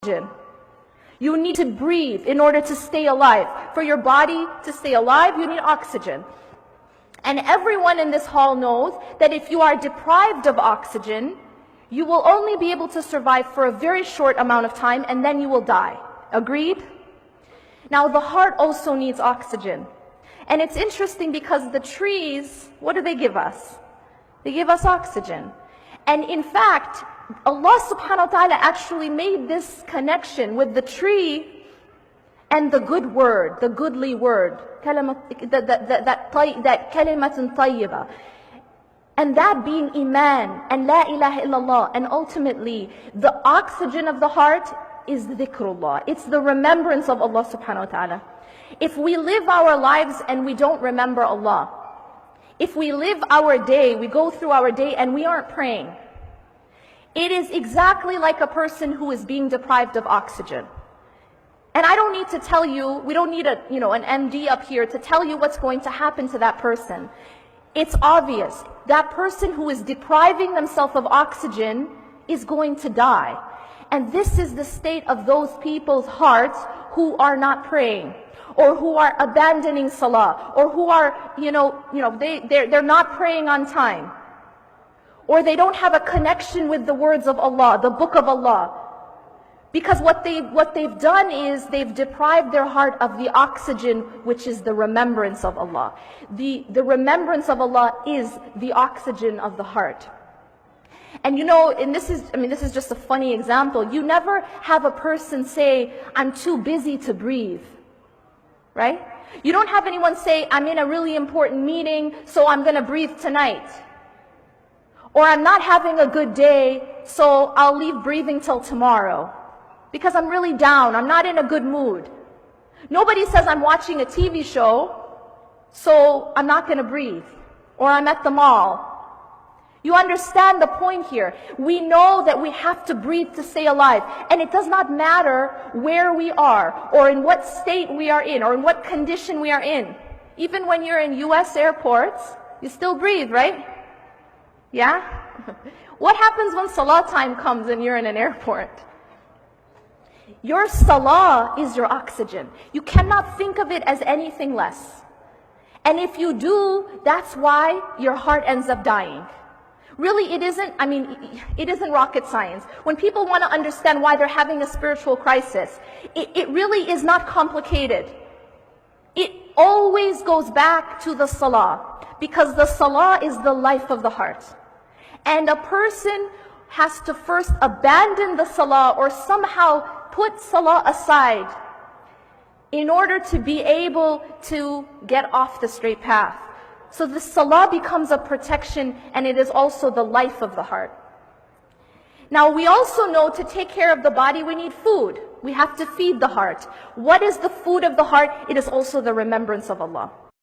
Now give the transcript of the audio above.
oxygen. You need to breathe in order to stay alive. For your body to stay alive, you need oxygen. And everyone in this hall knows that if you are deprived of oxygen, you will only be able to survive for a very short amount of time, and then you will die. Agreed? Now the heart also needs oxygen. And it's interesting because the trees, what do they give us? They give us oxygen. And in fact, Allah subhanahu wa ta'ala actually made this connection with the tree and the good word, the goodly word, that kalimatun tayyibah. And that being Iman and La ilaha illallah. And ultimately, the oxygen of the heart is dhikrullah. It's the remembrance of Allah subhanahu wa ta'ala. If we live our lives and we don't remember Allah, if we live our day, we go through our day and we aren't praying, it is exactly like a person who is being deprived of oxygen. And I don't need to tell you, we don't need an MD up here to tell you what's going to happen to that person. It's obvious. That person who is depriving themselves of oxygen is going to die. And this is the state of those people's hearts who are not praying, or who are abandoning salah, or who are, they're not praying on time, or they don't have a connection with the words of Allah, the book of Allah. Because what they've done is they've deprived their heart of the oxygen, which is the remembrance of Allah. The remembrance of Allah is the oxygen of the heart. And and this is just a funny example. You never have a person say, I'm too busy to breathe. Right? You don't have anyone say, I'm in a really important meeting, so I'm going to breathe tonight. Or I'm not having a good day, so I'll leave breathing till tomorrow. Because I'm really down, I'm not in a good mood. Nobody says I'm watching a TV show, so I'm not going to breathe. Or I'm at the mall. You understand the point here. We know that we have to breathe to stay alive. And it does not matter where we are, or in what state we are in, or in what condition we are in. Even when you're in US airports, you still breathe, right? Yeah? What happens when salah time comes and you're in an airport? Your salah is your oxygen. You cannot think of it as anything less. And if you do, that's why your heart ends up dying. Really, it isn't rocket science. When people want to understand why they're having a spiritual crisis, it really is not complicated. It always goes back to the salah, because the salah is the life of the heart. And a person has to first abandon the salah, or somehow put salah aside, in order to be able to get off the straight path. So the salah becomes a protection, and it is also the life of the heart. Now we also know to take care of the body we need food. We have to feed the heart. What is the food of the heart? It is also the remembrance of Allah.